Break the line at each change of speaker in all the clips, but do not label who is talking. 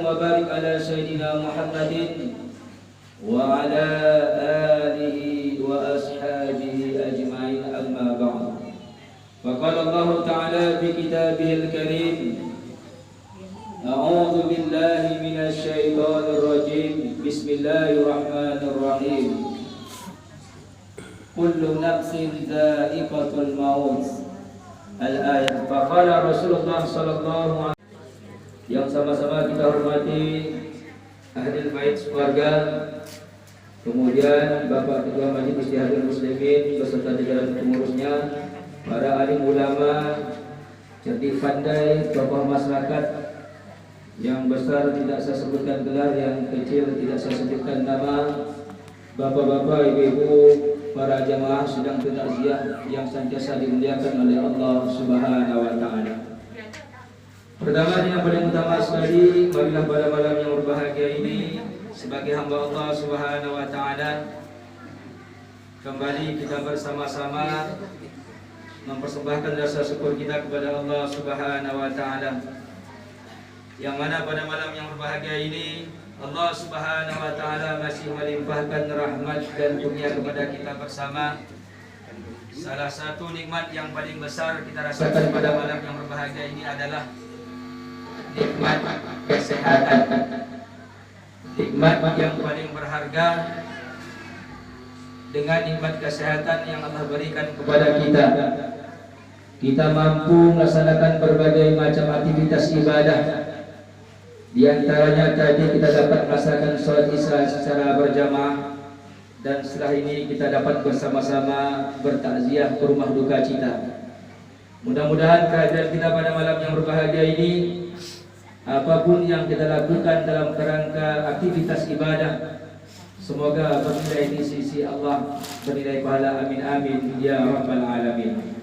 وبارك على سيدنا محمد وعلى آله وأصحابه أجمعين أما بعد فقال الله تعالى في كتابه الكريم أعوذ بالله من الشيطان الرجيم بسم الله الرحمن الرحيم كل نفس ذائقة الموت Al-ayat. Faqala Rasulullah sallallahu alaihi wasallam, yang sama-sama kita hormati ahli bait keluarga, kemudian Bapak Ketua Majelis Istihadah Muslimin beserta jajaran pengurusnya, para alim ulama, cerdik pandai, tokoh masyarakat yang besar tidak saya sebutkan gelar, yang kecil tidak saya sebutkan nama, bapak-bapak, ibu-ibu, para jamaah sedang bertakziah yang senantiasa dimuliakan oleh Allah Subhanahu wa taala. Pertama yang paling utama sekali, marilah pada malam yang berbahagia ini sebagai hamba Allah Subhanahu wa taala kembali kita bersama-sama mempersembahkan rasa syukur kita kepada Allah Subhanahu wa taala. Yang mana pada malam yang berbahagia ini Allah Subhanahu wa taala masih melimpahkan rahmat dan kurnia kepada kita bersama. Salah satu nikmat yang paling besar kita rasakan pada malam yang berbahagia ini adalah nikmat kesehatan. Nikmat yang paling berharga dengan nikmat kesehatan yang Allah berikan kepada kita. Kita mampu melaksanakan berbagai macam aktivitas ibadah. Di antaranya tadi kita dapat melaksanakan sholat isya secara berjamaah, dan setelah ini kita dapat bersama-sama bertakziah ke rumah duka cita. Mudah-mudahan kehadiran kita pada malam yang berbahagia ini, apapun yang kita lakukan dalam kerangka aktivitas ibadah, semoga bernilai di sisi Allah, bernilai pahala, amin amin ya rabbal alamin.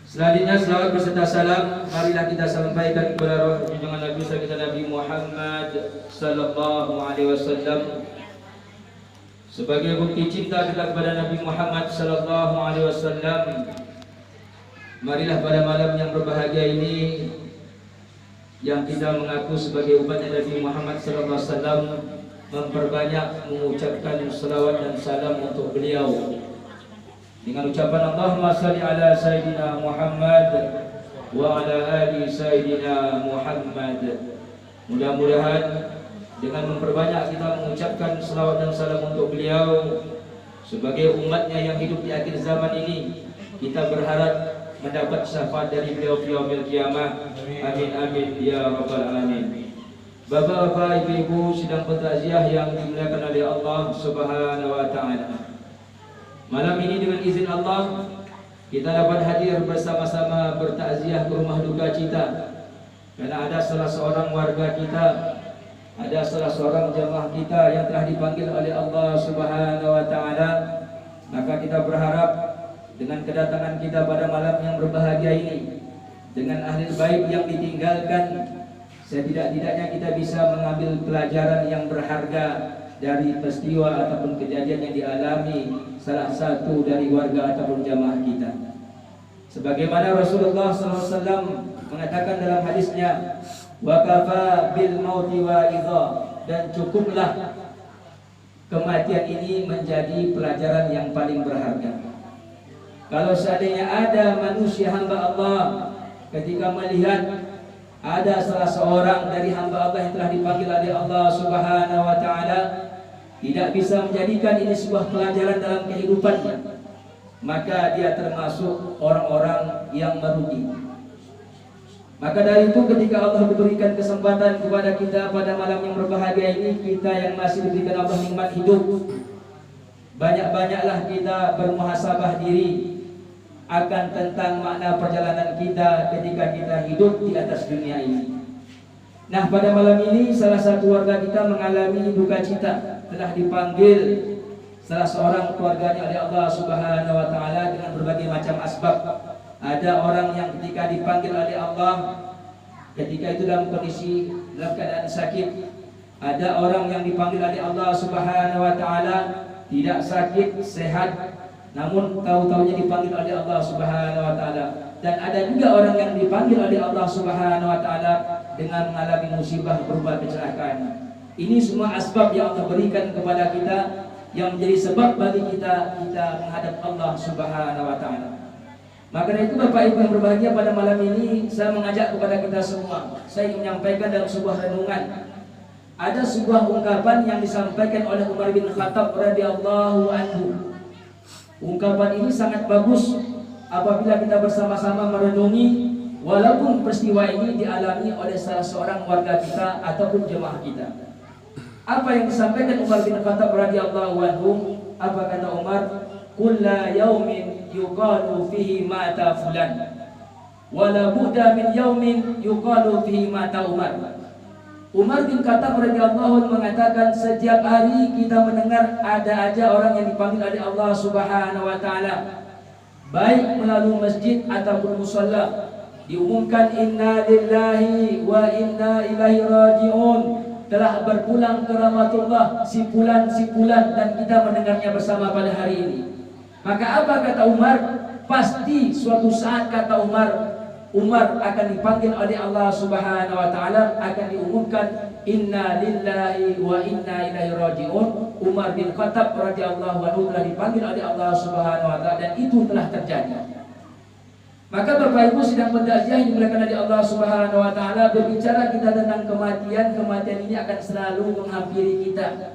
Selanjutnya selawat beserta salam marilah kita sampaikan kepada roh junjungan Nabi kita Nabi Muhammad sallallahu alaihi wasallam. Sebagai bukti cinta kita kepada Nabi Muhammad sallallahu alaihi wasallam, marilah pada malam yang berbahagia ini yang kita mengaku sebagai umatnya Nabi Muhammad sallallahu alaihi wasallam memperbanyak mengucapkan selawat dan salam untuk beliau dengan ucapan Allahumma salli ala Sayyidina Muhammad wa ala ali Sayyidina Muhammad. Mudah-mudahan dengan memperbanyak kita mengucapkan selawat dan salam untuk beliau sebagai umatnya yang hidup di akhir zaman ini, kita berharap mendapat syafaat dari beliau di yaumil qiyamah. Amin amin ya rabbal alamin. Bapak-bapak, ibu-ibu sedang bertakziah yang dimuliakan oleh Allah Subhanahu wa taala. Malam ini dengan izin Allah kita dapat hadir bersama-sama bertakziah ke rumah duka cita karena ada salah seorang warga kita, ada salah seorang jamaah kita yang telah dipanggil oleh Allah Subhanahu wa taala. Maka kita berharap dengan kedatangan kita pada malam yang berbahagia ini, dengan ahli bait yang ditinggalkan, setidak-tidaknya kita bisa mengambil pelajaran yang berharga dari peristiwa ataupun kejadian yang dialami salah satu dari warga ataupun jamaah kita. Sebagaimana Rasulullah SAW mengatakan dalam hadisnya, wa kafa bil mauti wa'idha, dan cukuplah kematian ini menjadi pelajaran yang paling berharga. Kalau seandainya ada manusia hamba Allah ketika melihat ada salah seorang dari hamba Allah yang telah dipanggil oleh Allah Subhanahu wa taala tidak bisa menjadikan ini sebuah pelajaran dalam kehidupannya, maka dia termasuk orang-orang yang merugi. Maka dari itu ketika Allah memberikan kesempatan kepada kita pada malam yang berbahagia ini, kita yang masih diberikan Allah nikmat hidup, banyak-banyaklah kita bermuhasabah diri akan tentang makna perjalanan kita ketika kita hidup di atas dunia ini. Nah, pada malam ini salah satu warga kita mengalami duka cita, telah dipanggil salah seorang keluarganya oleh Allah Subhanahu wa taala dengan berbagai macam asbab. Ada orang yang ketika dipanggil oleh Allah ketika itu dalam kondisi dalam keadaan sakit. Ada orang yang dipanggil oleh Allah Subhanahu wa taala tidak sakit, sehat, namun tahu-tahunya dipanggil oleh Allah Subhanahu wa taala. Dan ada juga orang yang dipanggil oleh Allah Subhanahu wa taala dengan mengalami musibah berupa kecelakaan. Ini semua asbab yang Allah berikan kepada kita, yang menjadi sebab bagi kita menghadap Allah Subhanahu wa taala. Maka dari itu Bapak Ibu yang berbahagia, pada malam ini saya mengajak kepada kita semua, saya ingin menyampaikan dalam sebuah renungan. Ada sebuah ungkapan yang disampaikan oleh Umar bin Khattab radhiyallahu anhu. Ungkapan ini sangat bagus apabila kita bersama-sama merenungi, walaupun peristiwa ini dialami oleh salah seorang warga kita ataupun jemaah kita. Apa yang disampaikan Umar bin Khattab radhiyallahu anhu? Apa kata Umar? Kulla yaumin yuqalu fihi mata fulan, wala budda min yaumin yuqalu fihi mata Umar. Umar bin Khattab radhiyallahu anhu mengatakan, setiap hari kita mendengar ada aja orang yang dipanggil oleh Allah Subhanahu wa taala, baik melalui masjid ataupun musalla, diumumkan inna lillahi wa inna ilaihi raji'un, telah berpulang ke rahmatullah si fulan dan kita mendengarnya bersama pada hari ini. Maka apa kata Umar? Pasti suatu saat, kata Umar akan dipanggil oleh Allah Subhanahu wa taala, akan diumumkan inna lillahi wa inna ilaihi raji'un. Umar bin Khattab radhiyallahu anhu telah dipanggil oleh Allah Subhanahu wa taala dan itu telah terjadi. Maka Bapak Ibu sidang pendakwah yang dimuliakan oleh Allah Subhanahu wa taala, berbicara kita tentang kematian ini akan selalu menghampiri kita.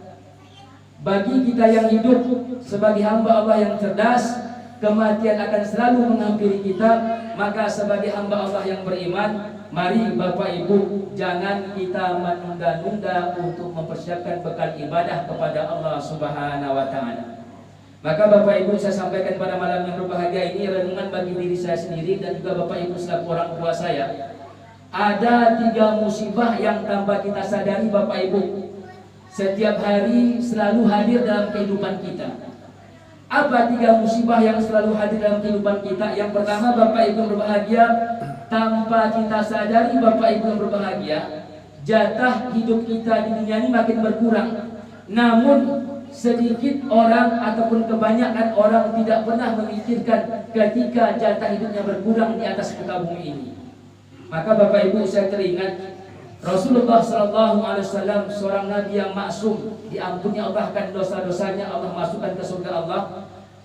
Bagi kita yang hidup sebagai hamba Allah yang cerdas, kematian akan selalu menghampiri kita. Maka sebagai hamba Allah yang beriman, mari Bapak Ibu jangan kita menunda-nunda untuk mempersiapkan bekal ibadah kepada Allah Subhanahu wa taala. Maka Bapak Ibu, saya sampaikan pada malam yang berbahagia ini renungan bagi diri saya sendiri dan juga Bapak Ibu selaku orang tua saya. Ada 3 musibah yang tanpa kita sadari Bapak Ibu setiap hari selalu hadir dalam kehidupan kita. Apa 3 musibah yang selalu hadir dalam kehidupan kita? Yang pertama Bapak Ibu berbahagia, tanpa kita sadari Bapak Ibu yang berbahagia, jatah hidup kita di dunia ini makin berkurang. Namun sedikit orang ataupun kebanyakan orang tidak pernah memikirkan ketika jatah hidupnya berkurang di atas muka bumi ini. Maka Bapak Ibu, saya teringat Rasulullah SAW, seorang nabi yang maksum, diampuni Allah kan dosa-dosanya, Allah masukkan ke surga Allah.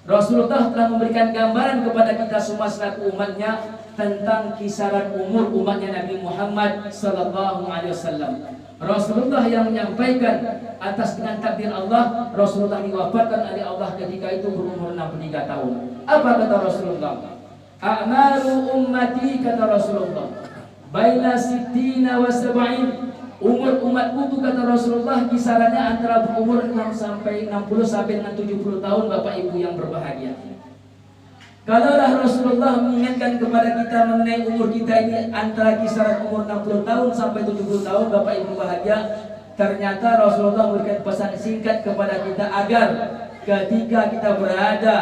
Rasulullah telah memberikan gambaran kepada kita semua selaku umatnya tentang kisaran umur umatnya Nabi Muhammad SAW. Rasulullah yang menyampaikan atas dengan takdir Allah, Rasulullah diwafatkan oleh Allah ketika itu berumur 63 tahun. Apa kata Rasulullah? A'malu ummati, kata Rasulullah, baina sittina wa sab'in. Umur umatku itu, kata Rasulullah, kisarannya antara berumur 60 sampai dengan 70 tahun Bapak Ibu yang berbahagia. Kalaulah Rasulullah mengingatkan kepada kita mengenai umur kita ini antara kisaran umur 60 tahun sampai 70 tahun Bapak Ibu bahagia, ternyata Rasulullah memberikan pesan singkat kepada kita agar ketika kita berada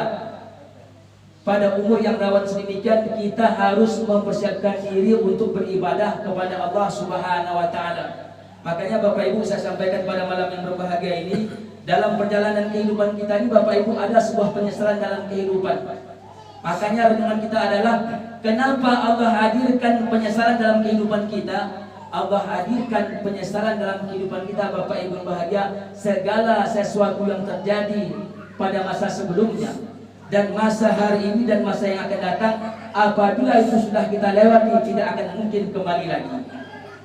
pada umur yang rawan sedemikian, kita harus mempersiapkan diri untuk beribadah kepada Allah Subhanahu wa taala. Makanya Bapak Ibu, saya sampaikan pada malam yang berbahagia ini, dalam perjalanan kehidupan kita ini Bapak Ibu ada sebuah penyesalan dalam kehidupan. Makanya renungan kita adalah kenapa Allah hadirkan penyesalan dalam kehidupan kita. Allah hadirkan penyesalan dalam kehidupan kita Bapak Ibu bahagia, segala sesuatu yang terjadi pada masa sebelumnya dan masa hari ini dan masa yang akan datang, apabila itu sudah kita lewati tidak akan mungkin kembali lagi.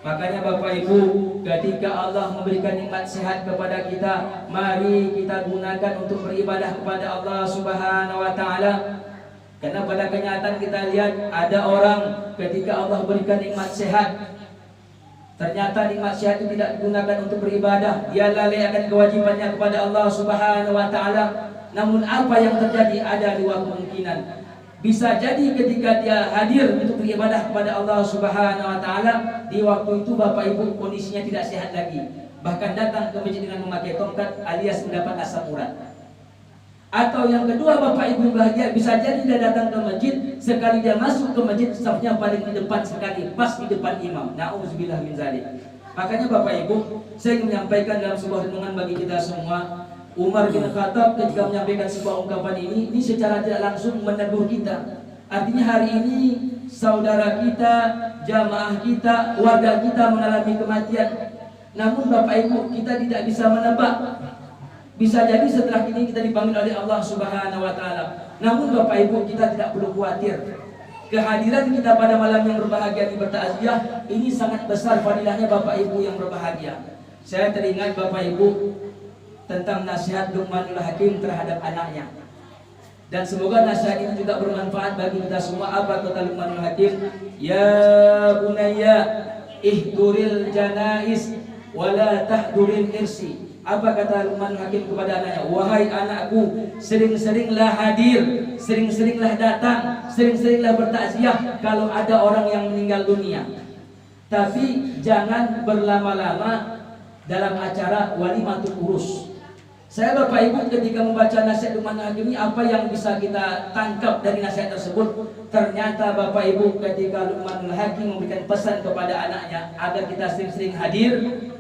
Makanya Bapak Ibu, ketika Allah memberikan nikmat sehat kepada kita, mari kita gunakan untuk beribadah kepada Allah Subhanahu wa taala. Karena pada kenyataan kita lihat ada orang ketika Allah berikan nikmat sehat, ternyata nikmat sehat itu tidak digunakan untuk beribadah, dia lalai akan kewajibannya kepada Allah Subhanahu wa taala. Namun apa yang terjadi? Ada 2 kemungkinan. Bisa jadi ketika dia hadir untuk beribadah kepada Allah Subhanahu wa taala, di waktu itu Bapak Ibu kondisinya tidak sehat lagi, bahkan datang ke masjid dengan memakai tongkat alias mendapat asam urat. Atau yang kedua Bapak Ibu bahagia, bisa jadi dia datang ke masjid, sekali dia masuk ke masjid safnya paling di depan sekali, pas di depan imam. Na'udzubillah min zalik. Makanya Bapak Ibu, saya ingin menyampaikan dalam sebuah renungan bagi kita semua, Umar bin Khattab ketika menyampaikan sebuah ungkapan ini secara tidak langsung menegur kita. Artinya hari ini saudara kita, jamaah kita, warga kita mengalami kematian. Namun Bapak Ibu, kita tidak bisa menebak. Bisa jadi setelah ini kita dipanggil oleh Allah Subhanahu wa taala. Namun Bapak Ibu, kita tidak perlu khawatir. Kehadiran kita pada malam yang berbahagia di bertakziah ini sangat besar fadilahnya Bapak Ibu yang berbahagia. Saya teringat Bapak Ibu tentang nasihat Luqmanul Hakim terhadap anaknya. Dan semoga nasihat ini juga bermanfaat bagi kita semua. Apa kata Luqmanul Hakim? Ya bunayya ihduril janais wala tahduril irsi. Apa kata Luqmanul Hakim kepada anaknya? Wahai anakku, sering-seringlah hadir, sering-seringlah datang, sering-seringlah bertakziah kalau ada orang yang meninggal dunia. Tapi jangan berlama-lama dalam acara walimatul urus. Saya Bapak Ibu ketika membaca nasihat Luqmanul Hakim ini, apa yang bisa kita tangkap dari nasihat tersebut? Ternyata Bapak Ibu ketika Luqmanul Hakim memberikan pesan kepada anaknya agar kita sering-sering hadir,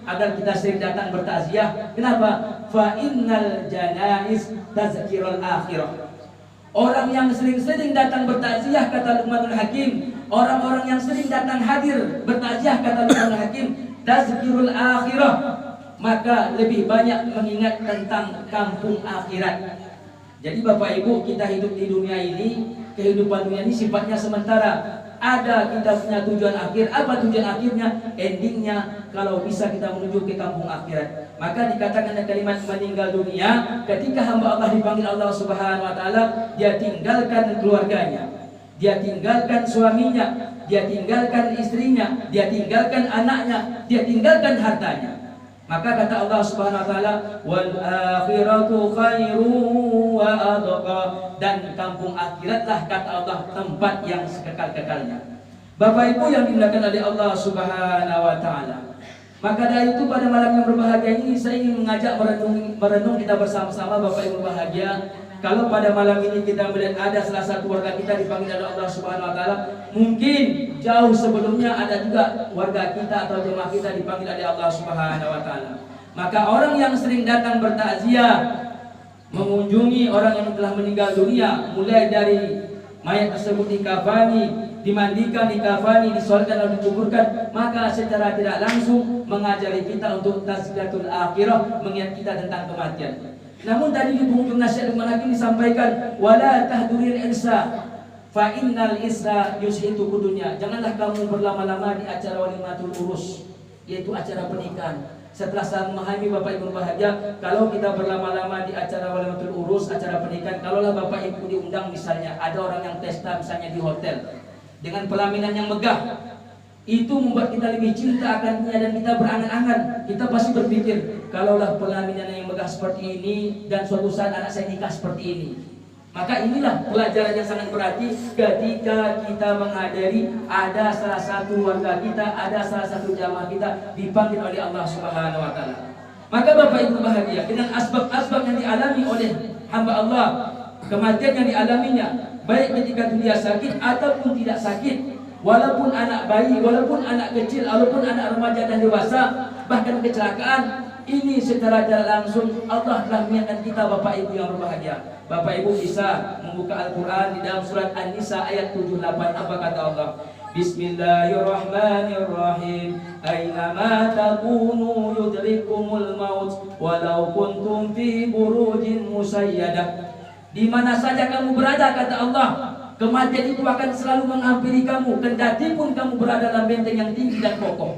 agar kita sering datang bertakziah. Kenapa? Fa innal janais tazkirul akhirah. Orang yang sering-sering datang bertakziah kata Luqmanul Hakim, orang-orang yang sering datang hadir bertakziah kata Luqmanul Hakim, tazkirul akhirah, maka lebih banyak mengingat tentang kampung akhirat. Jadi Bapak Ibu, kita hidup di dunia ini, kehidupan dunia ini sifatnya sementara. Ada kita punya tujuan akhir. Apa tujuan akhirnya? Endingnya kalau bisa kita menuju ke kampung akhirat. Maka dikatakan ada kalimat meninggal dunia ketika hamba Allah dipanggil Allah Subhanahu wa taala, dia tinggalkan keluarganya, dia tinggalkan suaminya, dia tinggalkan istrinya, dia tinggalkan anaknya, dia tinggalkan hartanya. Maka kata Allah Subhanahu wa taala, wal akhiratu khairu wa adqa, dan kampung akhiratlah kata Allah tempat yang sekekal-kekalnya. Bapak Ibu yang dimuliakan oleh Allah Subhanahu wa taala. Maka dari itu pada malam yang berbahagia ini saya ingin mengajak merenung kita bersama-sama Bapak Ibu berbahagia. Kalau pada malam ini kita melihat ada salah satu warga kita dipanggil oleh Allah Subhanahu wa taala, mungkin jauh sebelumnya ada juga warga kita atau jemaah kita dipanggil oleh Allah Subhanahu wa taala. Maka orang yang sering datang bertakziah, mengunjungi orang yang telah meninggal dunia, mulai dari mayat tersebut dikafani, dimandikan, dikafani, disolatkan lalu dikuburkan, maka secara tidak langsung mengajari kita untuk tazkiyatul akhirah, mengingat kita tentang kematian. Namun tadi di penghujung nasihat Luqmanul Hakim disampaikan, wala tahduril irsa fa innal isra yushitu kudunya. Janganlah kamu berlama-lama di acara walimatul urus, yaitu acara pernikahan. Setelah saya memahami Bapak Ibu berbahagia, kalau kita berlama-lama di acara walimatul urus, acara pernikahan, kalaulah Bapak Ibu diundang, misalnya ada orang yang pesta misalnya di hotel dengan pelaminan yang megah, itu membuat kita lebih cinta akan dunia dan kita berangan-angan. Kita pasti berpikir, kalaulah pelaminan yang megah seperti ini dan suatu saat anak saya nikah seperti ini. Maka inilah pelajaran yang sangat berarti ketika kita menghadiri ada salah satu warga kita, ada salah satu jamaah kita dipanggil oleh Allah Subhanahu wa taala. Maka Bapak Ibu bahagia dengan asbab-asbab yang dialami oleh hamba Allah, kematian yang dialaminya, baik ketika dia sakit ataupun tidak sakit. Walaupun anak bayi, walaupun anak kecil, walaupun anak remaja dan dewasa, bahkan kecelakaan, ini secara tidak langsung Allah telah mengingatkan kita Bapak Ibu yang berbahagia. Bapak Ibu bisa membuka Al-Quran di dalam surat An-Nisa ayat 78. Apa kata Allah? Bismillahirrahmanirrahim. Aynama takunu yudrikumul maut walau kuntum fi burujin musayyadah. Di mana saja kamu berada kata Allah, kematian itu akan selalu menghampiri kamu, kendati pun kamu berada dalam benteng yang tinggi dan kokoh.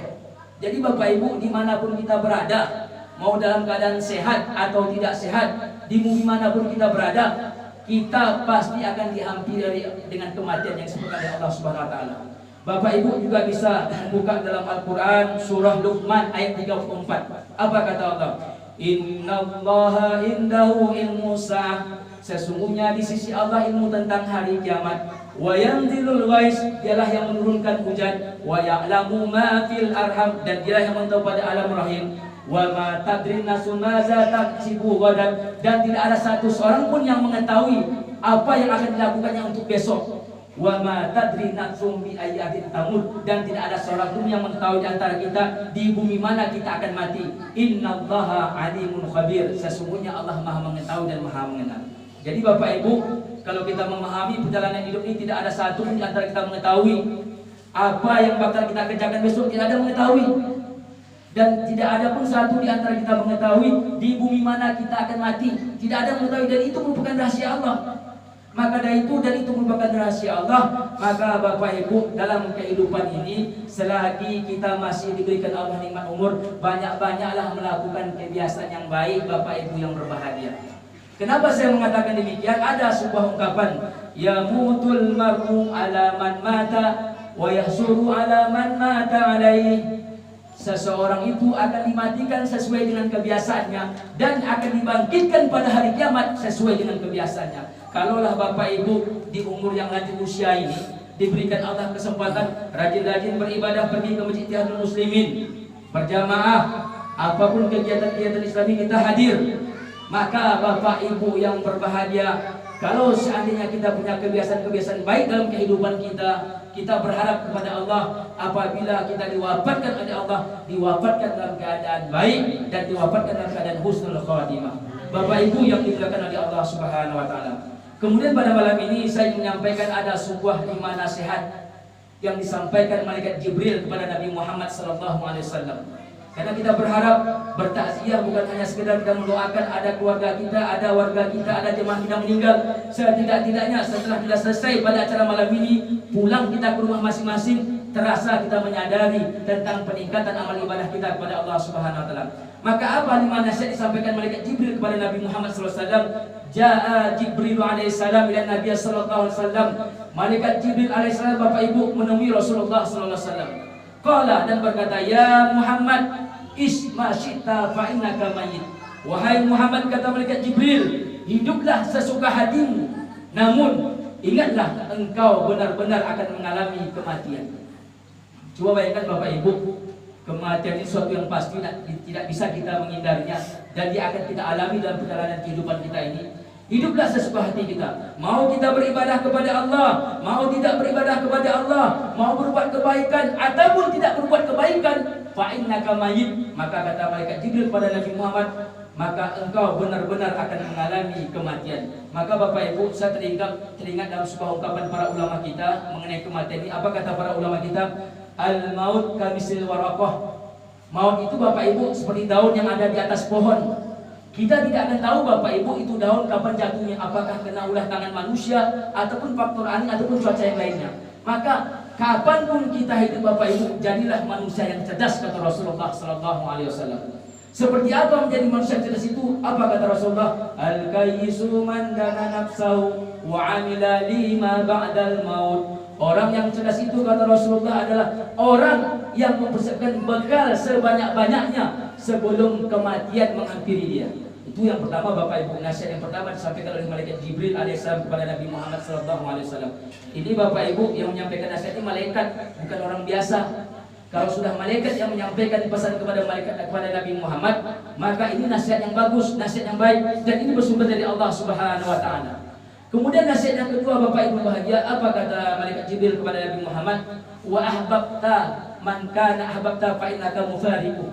Jadi Bapak Ibu, dimanapun kita berada, mau dalam keadaan sehat atau tidak sehat, di dimanapun kita berada, kita pasti akan dihampiri dengan kematian yang disebutkan oleh Allah Subhanahu wa taala. Bapak Ibu juga bisa buka dalam Al-Quran surah Luqman ayat 34. Apa kata Allah? Innallaha indahu ilmu sa'ah. Sesungguhnya di sisi Allah ilmu tentang hari kiamat. Wa yanzilul ghais, dialah yang menurunkan hujan. Wa ya'lamu ma fil arham, dan dialah yang mengetahui pada alam rahim. Wa ma tadri nafsun madza taksibu ghadan, dan tidak ada satu seorang pun yang mengetahui apa yang akan dilakukannya untuk besok. Wa ma tadri nafsun bi ayyatin tamut, dan tidak ada seorang pun yang mengetahui di antara kita di bumi mana kita akan mati. Innallaha alimun khabir, sesungguhnya Allah Maha mengetahui dan Maha mengenal. Jadi Bapak Ibu, kalau kita memahami perjalanan hidup ini, tidak ada satu di antara kita mengetahui apa yang bakal kita kerjakan besok, tidak ada mengetahui. Dan tidak ada pun satu di antara kita mengetahui di bumi mana kita akan mati, tidak ada mengetahui, dan itu merupakan rahasia Allah. Maka dari itu, dan itu merupakan rahasia Allah, maka Bapak Ibu, dalam kehidupan ini selagi kita masih diberikan Allah nikmat umur, banyak-banyaklah melakukan kebiasaan yang baik Bapak Ibu yang berbahagia. Kenapa saya mengatakan demikian? Ada sebuah ungkapan, yamutul mar'u ala man mata wa yahsuru ala man mata alaih. Seseorang itu akan dimatikan sesuai dengan kebiasaannya dan akan dibangkitkan pada hari kiamat sesuai dengan kebiasaannya. Kalaulah Bapak Ibu di umur yang lanjut usia ini diberikan Allah kesempatan rajin-rajin beribadah, pergi ke Masjid Ittihadul Muslimin berjamaah, apapun kegiatan-kegiatan Islami kita hadir, maka Bapak Ibu yang berbahagia, kalau seandainya kita punya kebiasaan-kebiasaan baik dalam kehidupan kita, kita berharap kepada Allah apabila kita diwafatkan oleh Allah, diwafatkan dalam keadaan baik dan diwafatkan dalam keadaan husnul khatimah. Bapak Ibu yang dimuliakan oleh Allah Subhanahu wa taala. Kemudian pada malam ini saya menyampaikan ada sebuah 5 nasihat yang disampaikan malaikat Jibril kepada Nabi Muhammad SAW. Karena kita berharap bertakziah bukan hanya sekedar kita mendoakan ada keluarga kita, ada warga kita, ada jemaah kita meninggal. Setidak-tidaknya setelah kita selesai pada acara malam ini, pulang kita ke rumah masing-masing, terasa kita menyadari tentang peningkatan amal ibadah kita kepada Allah Subhanahu wa taala. Maka apa 5 nasihat disampaikan malaikat Jibril kepada Nabi Muhammad SAW? Ja'a Jibril alaihissalam ila Nabi sallallahu alaihi wasallam. Malaikat Jibril alaihissalam Bapak Ibu menemui Rasulullah sallallahu alaihi wasallam. Qala, dan berkata, ya Muhammad, isma syi'ta fa innaka mayyit. Wahai Muhammad, kata malaikat Jibril, hiduplah sesuka hatimu, namun ingatlah engkau benar-benar akan mengalami kematian. Coba bayangkan Bapak Ibu, kematian itu suatu yang pasti, tidak bisa kita menghindarinya, dan dia akan kita alami dalam perjalanan kehidupan kita ini. Hiduplah sesuka hati kita. Mau kita beribadah kepada Allah, mau tidak beribadah kepada Allah, mau berbuat kebaikan ataupun tidak berbuat kebaikan, fa innaka mayyit. Maka kata malaikat Jibril pada Nabi Muhammad, maka engkau benar-benar akan mengalami kematian. Maka Bapak Ibu, saya teringat dalam sebuah ungkapan para ulama kita mengenai kematian ini. Apa kata para ulama kita? Al-maut kamisil waraqah. Maut itu Bapak Ibu seperti daun yang ada di atas pohon. Kita tidak akan tahu Bapak Ibu itu daun kapan jatuhnya, apakah kena ulah tangan manusia ataupun faktor angin ataupun cuaca yang lainnya. Maka kapanpun kita hidup Bapak Ibu, jadilah manusia yang cerdas, kata Rasulullah SAW. Seperti apa menjadi manusia yang cerdas itu? Apa kata Rasulullah? Al-kayyisu man dana nafsahu wa amila lima ba'dal maut. Orang yang cerdas itu, kata Rasulullah, adalah orang yang mempersiapkan bekal sebanyak-banyaknya sebelum kematian menghampiri dia. Itu yang pertama Bapak Ibu, nasihat yang pertama disampaikan oleh malaikat Jibril alaihissalam kepada Nabi Muhammad SAW. Ini Bapak Ibu yang menyampaikan nasihat ini malaikat, bukan orang biasa. Kalau sudah malaikat yang menyampaikan pesan kepada Nabi Muhammad, maka ini nasihat yang bagus, nasihat yang baik, dan ini bersumber dari Allah Subhanahu wa taala. Kemudian nasihat yang kedua Bapak Ibu bahagia, apa kata malaikat Jibril kepada Nabi Muhammad? Wa ahbabta man kana ahbabta fa innaka mufariquh.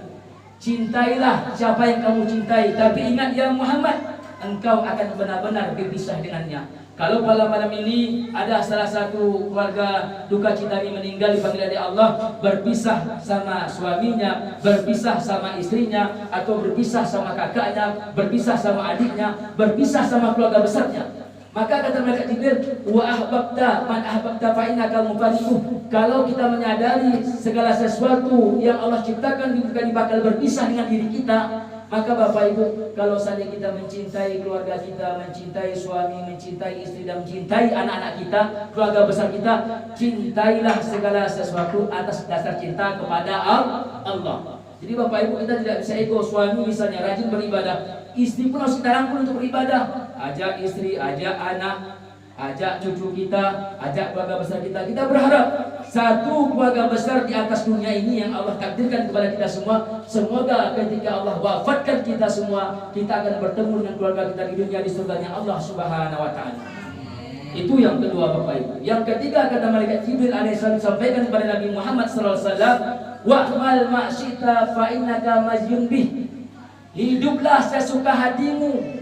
Cintailah siapa yang kamu cintai, tapi ingat ya Muhammad, engkau akan benar-benar berpisah dengannya. Kalau pada malam ini ada salah satu keluarga duka cita ini meninggal, dipanggil oleh Allah, berpisah sama suaminya, berpisah sama istrinya, atau berpisah sama kakaknya, berpisah sama adiknya, berpisah sama keluarga besarnya. Maka kata malaikat Jibril, wa ahbabta man ahbabta fa innaka mufariquh. Kalau kita menyadari segala sesuatu yang Allah ciptakan bukan bakal berpisah dengan diri kita, maka Bapak Ibu, kalau saja kita mencintai keluarga kita, mencintai suami, mencintai istri, dan mencintai anak-anak kita, keluarga besar kita, cintailah segala sesuatu atas dasar cinta kepada Allah. Jadi Bapak Ibu, kita tidak bisa ego. Suami misalnya rajin beribadah, istri pun harus kita rangkul untuk beribadah. Ajak istri, ajak anak, ajak cucu kita, ajak keluarga besar kita. Kita berharap satu keluarga besar di atas dunia ini yang Allah takdirkan kepada kita semua. Semoga ketika Allah wafatkan kita semua, kita akan bertemu dengan keluarga kita di dunia, di surganya Allah Subhanahu wa taala. Itu yang kedua Bapak Ibu. Yang ketiga kata malaikat Jibril alaihissalam sampaikan kepada Nabi Muhammad sallallahu alaihi wasallam, wa'mal ma'syita fa innaka majnun bih. Hiduplah sesuka hatimu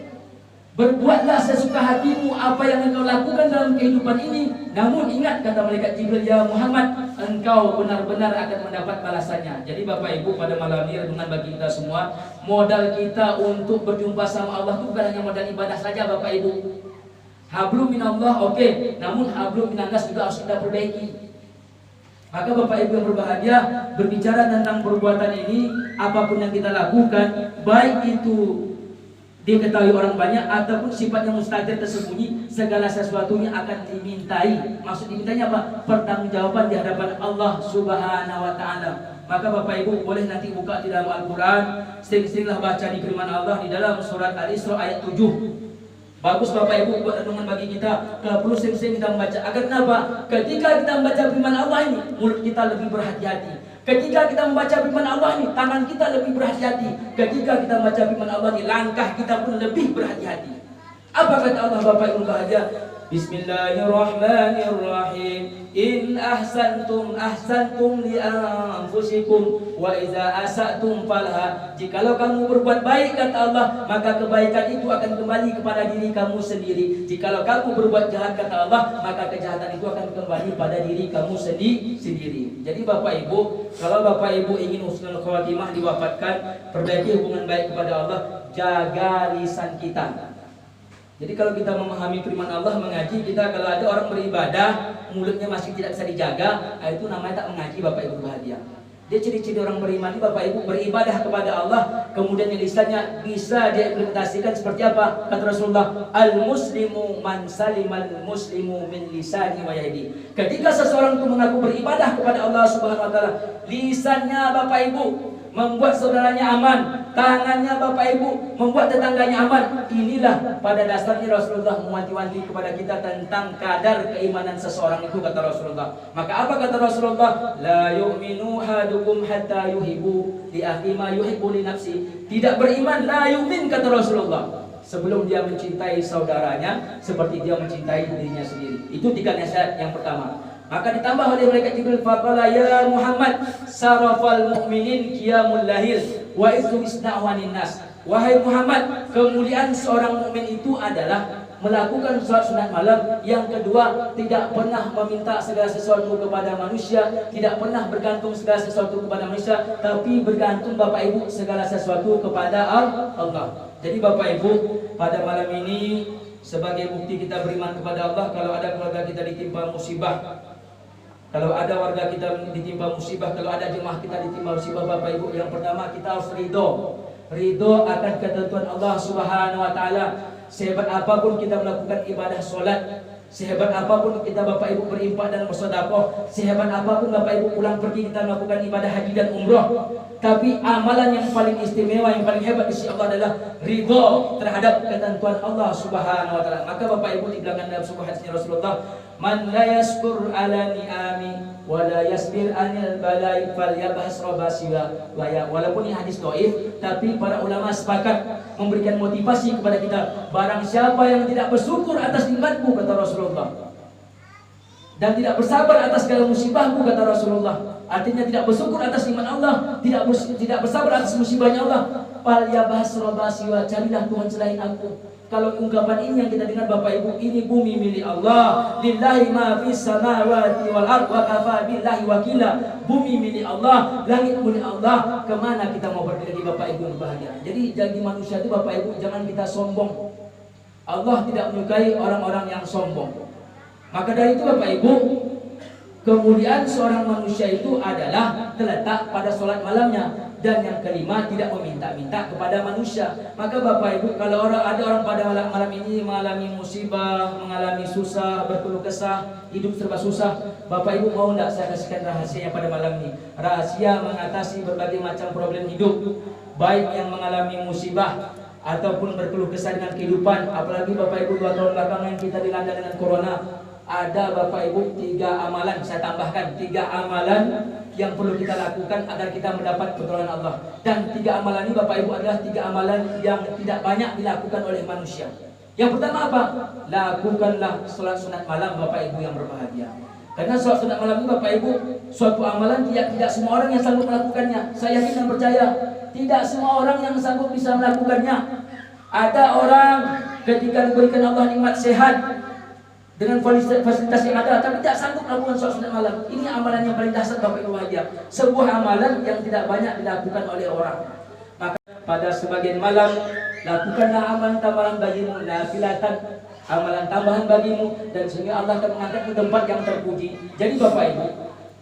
Berbuatlah sesuka hatimu apa yang engkau lakukan dalam kehidupan ini. Namun ingat, kata malaikat Jibril, ya Muhammad, engkau benar-benar akan mendapat balasannya. Jadi Bapak Ibu, pada malam ini renungan bagi kita semua, modal kita untuk berjumpa sama Allah itu bukan hanya modal ibadah saja Bapak Ibu. Hablum minallah oke, namun hablum minannas juga harus kita perbaiki. Maka Bapak Ibu yang berbahagia, berbicara tentang perbuatan ini, apapun yang kita lakukan, baik itu diketahui orang banyak ataupun sifatnya mustatir tersembunyi, segala sesuatunya akan dimintai. Maksud dimintanya apa? Pertanggungjawaban di hadapan Allah Subhanahu wa taala. Maka Bapak Ibu boleh nanti buka di dalam Al-Qur'an, sering-seringlah baca di firman Allah di dalam surat Al-Isra ayat 7. Bagus Bapak Ibu buat renungan bagi kita. Kalau perlu sering-sering kita membaca. Agar kenapa? Ketika kita membaca firman Allah ini, mulut kita lebih berhati-hati. Ketika kita membaca firman Allah ini, tangan kita lebih berhati-hati. Ketika kita membaca firman Allah ini, langkah kita pun lebih berhati-hati. Apa kata Allah Bapak Ibu bahagia? Bismillahirrahmanirrahim. In ahsantum ahsantum li anfusikum wa iza asatum falha. Jikalau kamu berbuat baik, kata Allah, maka kebaikan itu akan kembali kepada diri kamu sendiri. Jikalau kamu berbuat jahat, kata Allah, maka kejahatan itu akan kembali pada diri kamu sendiri. Jadi Bapak Ibu, kalau Bapak Ibu ingin husnul khawatimah diwafatkan, perbaiki hubungan baik kepada Allah, jaga lisan kita. Jadi kalau kita memahami firman Allah, mengaji, kita kalau ada orang beribadah mulutnya masih tidak bisa dijaga, itu namanya tak mengaji Bapak Ibu bahagia. Dia ciri-ciri orang beriman ini Bapak Ibu, beribadah kepada Allah, kemudian lisannya bisa dia implementasikan seperti apa? Kata Rasulullah, al-muslimu man salimal muslimu min lisani wa yadi. Ketika seseorang itu mengaku beribadah kepada Allah Subhanahu wa taala, lisannya Bapak Ibu membuat saudaranya aman, tangannya Bapak Ibu membuat tetangganya aman. Inilah pada dasarnya Rasulullah mewanti-wanti kepada kita tentang kadar keimanan seseorang itu, kata Rasulullah. Maka apa kata Rasulullah? La yu'minu hadukum hatta yuhibbu li akhi ma yuhibbu li nafsi. Tidak beriman, la yu'min, kata Rasulullah, sebelum dia mencintai saudaranya seperti dia mencintai dirinya sendiri. Itu 3 nasihat yang pertama. Maka ditambah oleh malaikat Jibril, faqala ya Muhammad sarafal mu'minin qiyamul lahil wa izu isna'wanin nas. Wahai Muhammad, kemuliaan seorang mukmin itu adalah melakukan salat sunat malam. Yang kedua, tidak pernah meminta segala sesuatu kepada manusia, tidak pernah bergantung segala sesuatu kepada manusia, tapi bergantung Bapak Ibu segala sesuatu kepada Allah. Jadi Bapak Ibu, pada malam ini sebagai bukti kita beriman kepada Allah, kalau ada keluarga kita ditimpa musibah, kalau ada warga kita ditimpa musibah, kalau ada jemaah kita ditimpa musibah, Bapak Ibu, yang pertama kita harus ridho akan ketentuan Allah Subhanahu wa taala. Sehebat apapun kita melakukan ibadah solat, sehebat apapun kita Bapak Ibu berinfak dan bersedekah, sehebat apapun Bapak Ibu pulang pergi kita melakukan ibadah haji dan umrah, tapi amalan yang paling istimewa, yang paling hebat di sisi Allah adalah ridho terhadap ketentuan Allah Subhanahu wa taala. Maka Bapak Ibu dibilangkan dalam sebuah hadis Rasulullah, man la yaskur ala ni'ami wa la yasbir anil balai falyabhas rabasiwa. Walaupun ini hadis dhaif, tapi para ulama sepakat memberikan motivasi kepada kita. Barang siapa yang tidak bersyukur atas nikmatku, kata Rasulullah, dan tidak bersabar atas segala musibahku, kata Rasulullah, artinya tidak bersyukur atas nikmat Allah, tidak bersabar atas musibahnya Allah, falyabhas rabasiwa, carilah Tuhan selain aku. Kalau ungkapan ini yang kita dengar Bapak Ibu, ini bumi milik Allah, lillahi ma fis samawati wal ardh wa kafa billahi wakila. Bumi milik Allah, langit milik Allah, kemana kita mau pergi lagi Bapak Ibu yang berbahagia. Jadi jadi manusia itu Bapak Ibu jangan kita sombong. Allah tidak menyukai orang-orang yang sombong. Maka dari itu Bapak Ibu, kemuliaan seorang manusia itu adalah terletak pada sholat malamnya. Dan yang kelima, tidak meminta-minta kepada manusia. Maka Bapak Ibu, kalau ada orang pada malam ini mengalami musibah, mengalami susah, berkeluh kesah, hidup serba susah, Bapak Ibu mau tidak saya kasihkan rahasianya pada malam ini? Rahasia mengatasi berbagai macam problem hidup, baik yang mengalami musibah ataupun berkeluh kesah dengan kehidupan. Apalagi Bapak Ibu 2 tahun belakangan kita dilanda dengan corona. Ada Bapak Ibu 3 amalan, saya tambahkan 3 amalan yang perlu kita lakukan agar kita mendapat pertolongan Allah. Dan 3 amalan ini Bapak Ibu adalah 3 amalan yang tidak banyak dilakukan oleh manusia. Yang pertama apa? Lakukanlah sholat sunat malam Bapak Ibu yang berbahagia. Karena sholat sunat malam ini Bapak Ibu suatu amalan tidak semua orang yang sanggup melakukannya. Saya yakin dan percaya tidak semua orang yang sanggup bisa melakukannya. Ada orang ketika diberikan Allah nikmat sehat dengan fasilitas yang ada, tapi tidak sanggup melakukan sholat sunat malam. Ini amalan yang paling dahsyat Bapak Ibu bahagia. Sebuah amalan yang tidak banyak dilakukan oleh orang. Maka pada sebagian malam lakukanlah amalan tambahan bagimu, nafilatan, amalan tambahan bagimu, dan sehingga Allah akan mengangkat ke tempat yang terpuji. Jadi Bapak Ibu,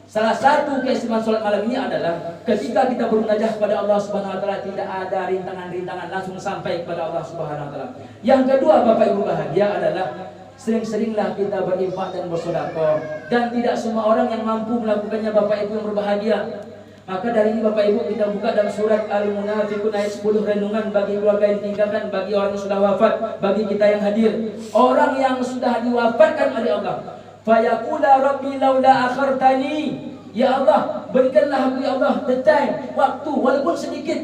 salah satu keistimewaan sholat malam ini adalah ketika kita bermunajat kepada Allah Subhanahu wa taala tidak ada rintangan-rintangan, langsung sampai kepada Allah Subhanahu wa taala. Yang kedua Bapak Ibu bahagia adalah sering-seringlah kita berinfak dan bersedekah, dan tidak semua orang yang mampu melakukannya Bapak Ibu yang berbahagia. Maka dari ini Bapak Ibu kita buka dalam surat Al-Munafiqun ayat 10, renungan bagi keluarga yang ditinggalkan, bagi orang yang sudah wafat, bagi kita yang hadir. Orang yang sudah diwafatkan oleh Allah, fayaqula rabbi laula akhartani, ya Allah berikanlah aku ya Allah the time, waktu walaupun sedikit.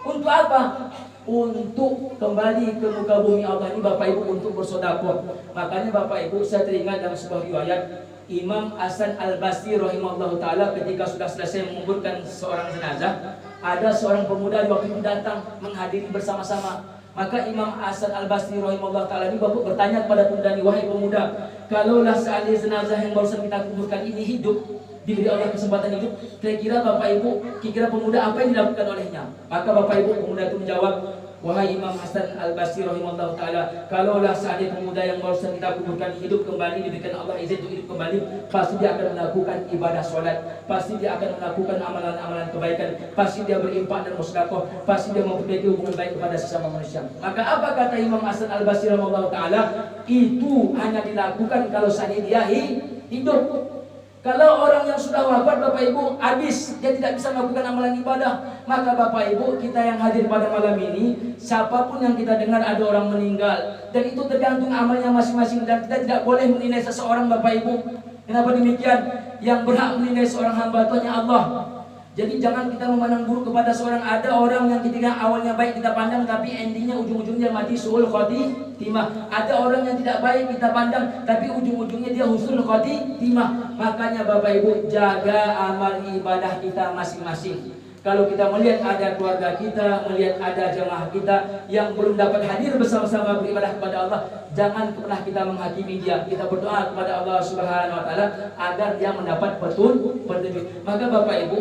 Untuk apa? Untuk kembali ke muka bumi Allah ini Bapak Ibu, untuk bersedekah. Makanya Bapak Ibu, saya teringat dalam sebuah riwayat Imam Hasan Al-Basri rahimahullah ta'ala ketika sudah selesai menguburkan seorang jenazah, ada seorang pemuda waktu itu datang menghadiri bersama-sama. Maka Imam Hasan Al-Basri rahimahullah ta'ala ini Bapak bertanya kepada pemuda ini, wahai pemuda, kalaulah seandainya jenazah yang barusan kita kuburkan ini hidup, diberi Allah kesempatan hidup, kira-kira Bapak Ibu, kira-kira pemuda apa yang dilakukan olehnya? Maka Bapak Ibu, pemuda itu menjawab, wahai Imam Hasan Al-Basri rahimahullah ta'ala, kalaulah seandainya pemuda yang barusan kita kuburkan hidup kembali, diberikan Allah izin untuk hidup kembali, pasti dia akan melakukan ibadah sholat, pasti dia akan melakukan amalan-amalan kebaikan, pasti dia berimpak dan bersedekah, pasti dia memperbaiki hubungan baik kepada sesama manusia. Maka apa kata Imam Hasan Al-Basri rahimahullah ta'ala? Itu hanya dilakukan kalau seandainya dia hidup. Kalau orang yang sudah wafat Bapak Ibu habis, dia tidak bisa melakukan amalan ibadah. Maka Bapak Ibu, kita yang hadir pada malam ini, siapapun yang kita dengar ada orang meninggal, dan itu tergantung amalnya masing-masing, dan kita tidak boleh menilai seseorang Bapak Ibu. Kenapa demikian? Yang berhak menilai seorang hamba itu hanya Allah. Jadi jangan kita memandang buruk kepada seorang. Ada orang yang ketika awalnya baik kita pandang, tapi endingnya ujung-ujungnya mati su'ul khotimah. Ada orang yang tidak baik kita pandang, tapi ujung-ujungnya dia husnul khotimah. Makanya Bapak Ibu, jaga amal ibadah kita masing-masing. Kalau kita melihat ada keluarga kita, melihat ada jemaah kita yang belum dapat hadir bersama-sama beribadah kepada Allah, jangan pernah kita menghakimi dia. Kita berdoa kepada Allah Subhanahu wa taala agar dia mendapat petunjuk. Maka Bapak Ibu,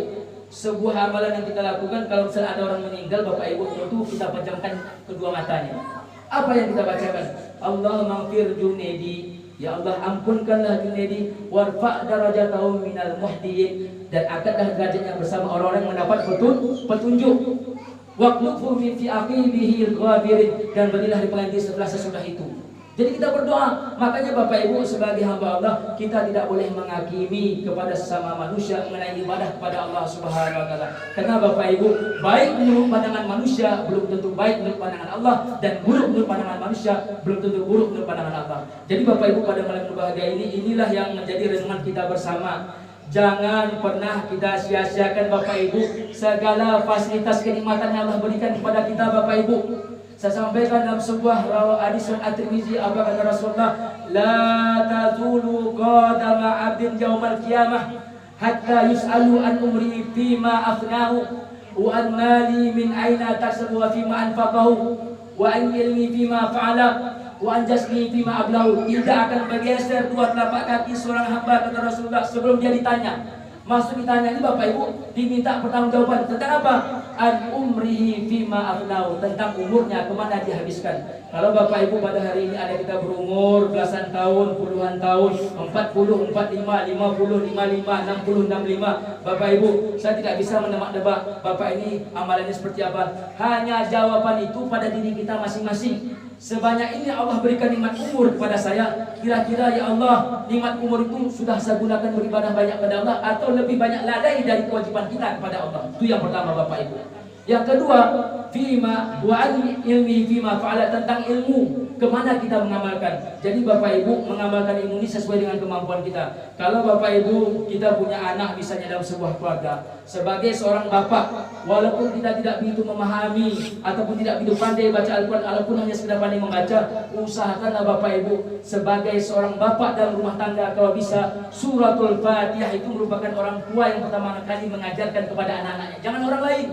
sebuah amalan yang kita lakukan, kalau misalnya ada orang meninggal Bapak Ibu, tentu kita pejamkan kedua matanya. Apa yang kita bacakan? Allah maghfir Junaidi, ya Allah ampunkanlah Junaidi, warfa' darajatahu minal muhdiin, dan angkatlah derajatnya bersama orang-orang yang mendapat petunjuk. Waqlufu fi aqibihi al-ghabirin, dan berilah di pengganti setelah sesudah itu. Jadi kita berdoa. Makanya Bapak Ibu, sebagai hamba Allah, kita tidak boleh menghakimi kepada sesama manusia mengenai ibadah kepada Allah Subhanahu wa taala. Karena Bapak Ibu, baik menurut pandangan manusia belum tentu baik menurut pandangan Allah, dan buruk menurut pandangan manusia belum tentu buruk menurut pandangan Allah. Jadi Bapak Ibu, pada malam berbahagia ini, inilah yang menjadi renungan kita bersama. Jangan pernah kita sia-siakan Bapak Ibu segala fasilitas kenikmatan yang Allah berikan kepada kita Bapak Ibu. Saya sampaikan dalam sebuah hadis At-Tirmizi, apa kata Rasulullah, la tazulu qadama 'abdin yaumal qiyamah hatta yus'alu an umri fima afnahu wa an mali min aina tasabu wa fima anfaqahu wa an ilmi fima fa'ala wa an jasmi fima ablahu. Tidak akan bergeser dua telapak kaki seorang hamba, kata Rasulullah, sebelum dia ditanya. Maksud ditanya ini Bapak Ibu, diminta pertanggungjawaban tentang apa? An umrihi fima afnau, tentang umurnya kemana dihabiskan. Kalau Bapak Ibu pada hari ini ada kita berumur belasan tahun, puluhan tahun, 40, 45, 50, 55, 60, 65. Bapak Ibu, saya tidak bisa menebak-nebak Bapak ini amalannya seperti apa. Hanya jawaban itu pada diri kita masing-masing. Sebanyak ini Allah berikan nikmat umur kepada saya, kira-kira ya Allah, nikmat umur itu sudah saya gunakan beribadah banyak kepada Allah, atau lebih banyak lalai dari kewajiban kita kepada Allah. Itu yang pertama Bapak Ibu. Yang kedua, fima wa ilmi fima fa'ala, tentang ilmu, kemana kita mengamalkan. Jadi Bapak Ibu, mengamalkan ilmu ini sesuai dengan kemampuan kita. Kalau Bapak Ibu kita punya anak misalnya dalam sebuah keluarga, sebagai seorang bapak, walaupun kita tidak begitu memahami ataupun tidak begitu pandai baca Al-Quran, walaupun hanya sekedar pandai membaca, usahakanlah Bapak Ibu sebagai seorang bapak dalam rumah tangga, kalau bisa suratul Fatihah itu merupakan orang tua yang pertama kali mengajarkan kepada anak-anaknya, jangan orang lain.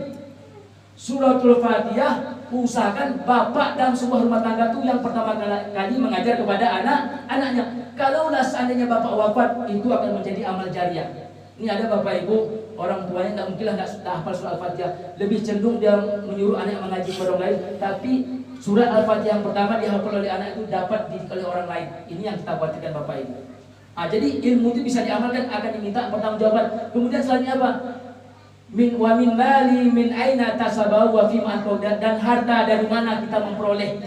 Suratul Fatihah, usahakan bapak dalam sebuah rumah tangga itu yang pertama kali mengajar kepada anak-anaknya. Kalaulah seandainya bapak wafat, itu akan menjadi amal jariah. Ini ada bapak ibu, orang tuanya nggak mungkinlah nggak hafal surat Al-Fatihah, lebih cenderung dia menyuruh anak mengaji kepada orang lain. Tapi surat Al-Fatihah yang pertama dihafal oleh anak itu dapat dididik oleh orang lain. Ini yang kita khawatirkan bapak ibu. Jadi ilmu itu bisa diamalkan, akan diminta pertanggungjawaban. Kemudian selanjutnya apa? Min wa min mali min aina tasabahu wa fi dan harta dari mana kita memperoleh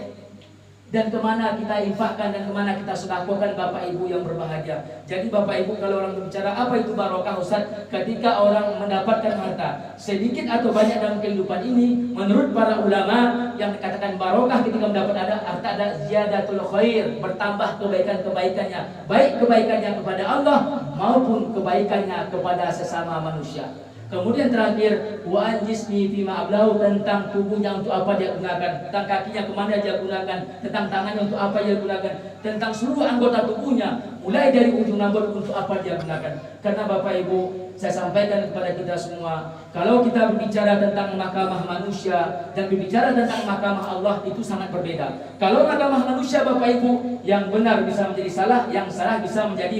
dan kemana kita infakkan dan kemana kita sedekahkan bapak ibu yang berbahagia. Jadi bapak ibu kalau orang berbicara apa itu barokah Ustaz, ketika orang mendapatkan harta sedikit atau banyak dalam kehidupan ini, menurut para ulama yang dikatakan barokah ketika mendapat ada harta ada ziyadatul khair, bertambah kebaikan-kebaikannya, baik kebaikannya kepada Allah maupun kebaikannya kepada sesama manusia. Kemudian terakhir wa anjisni fima ablahu, tentang tubuhnya untuk apa dia gunakan, tentang kakinya kemana dia gunakan, tentang tangannya untuk apa dia gunakan, tentang seluruh anggota tubuhnya mulai dari ujung rambut untuk apa dia gunakan. Karena bapak ibu, saya sampaikan kepada kita semua, kalau kita berbicara tentang mahkamah manusia dan berbicara tentang mahkamah Allah itu sangat berbeda. Kalau mahkamah manusia bapak ibu, yang benar bisa menjadi salah, yang salah bisa menjadi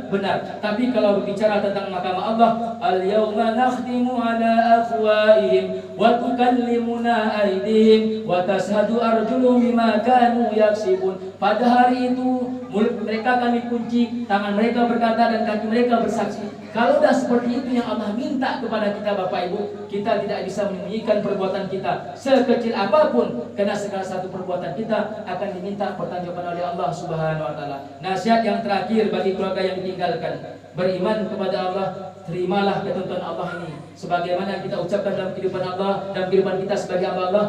benar. Tapi kalau berbicara tentang mahkamah Allah, al-yawma nakhtimu ala afwaihim wa tukallimuna aydihim wa tashhadu arjuluhum bima kanu yaksibun. Pada hari itu mulut mereka kami kunci, tangan mereka berkata dan kaki mereka bersaksi. Kalau dah seperti itu yang Allah minta kepada kita bapak ibu, kita tidak bisa menyembunyikan perbuatan kita sekecil apapun, karena segala satu perbuatan kita akan diminta pertanggungjawaban oleh Allah Subhanahu wa taala. Nasihat yang terakhir bagi keluarga yang ditinggalkan, beriman kepada Allah, terimalah ketentuan Allah ini sebagaimana kita ucapkan dalam kehidupan Allah, dalam kehidupan kita sebagai hamba Allah.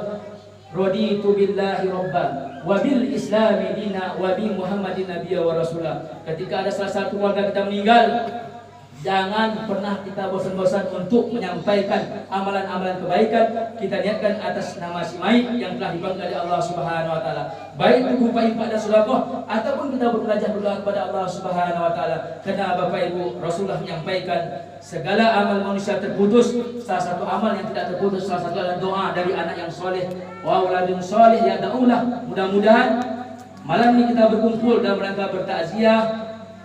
Raditu billahi rabban wa bil islami dina wa bi Muhammadin nabiyya wa rasulah. Ketika ada salah satu keluarga kita meninggal, jangan pernah kita bosan-bosan untuk menyampaikan amalan-amalan kebaikan. Kita niatkan atas nama si mayit yang telah dipanggil oleh Allah Subhanahu wa taala. Baik itu berupa infak dan sedekah ataupun kita berbelanja berdoa kepada Allah Subhanahu wa taala. Karena Bapak Ibu, Rasulullah menyampaikan segala amal manusia terputus, salah satu amal yang tidak terputus salah satu adalah doa dari anak yang soleh. Wa auladun soleh yad'ulah. Mudah-mudahan malam ini kita berkumpul dalam rangka bertakziah,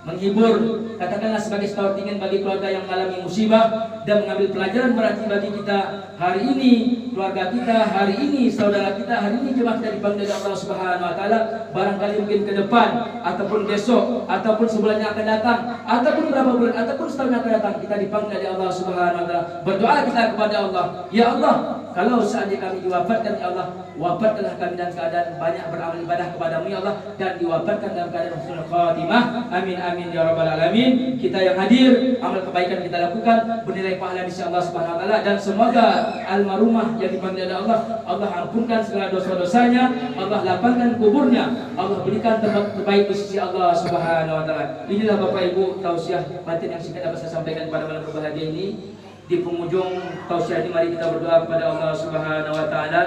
menghibur, katakanlah sebagai staltingin bagi keluarga yang mengalami musibah, dan mengambil pelajaran berarti bagi kita hari ini, keluarga kita hari ini, saudara kita hari ini, cuma kita dipanggil oleh Allah Subhanahu wa taala. Barangkali mungkin ke depan ataupun besok ataupun sebulan yang akan datang ataupun berapa bulan ataupun setahun yang akan datang, kita dipanggil oleh Allah Subhanahu wa taala. Berdoa kita kepada Allah, ya Allah, kalau seandainya kami diwafatkan ya Allah, wafatkanlah kami dalam keadaan banyak beramal ibadah kepadamu ya Allah, dan diwafatkan dalam keadaan husnul khatimah. Amin amin ya rabbal alamin. Kita yang hadir, amal kebaikan kita lakukan, bernilai pahala di sisi Allah Subhanahu wa taala, dan semoga almarhumah yang dipanggil oleh Allah, Allah ampunkan segala dosa-dosanya, Allah lapangkan kuburnya, Allah berikan tempat terbaik di sisi Allah Subhanahu wa taala. Inilah Bapak Ibu tausiah batin yang singkat dapat saya sampaikan pada malam berbahagia ini. Di penghujung tausiah ini mari kita berdoa kepada Allah Subhanahu wa taala.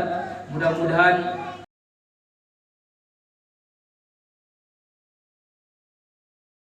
Mudah-mudahan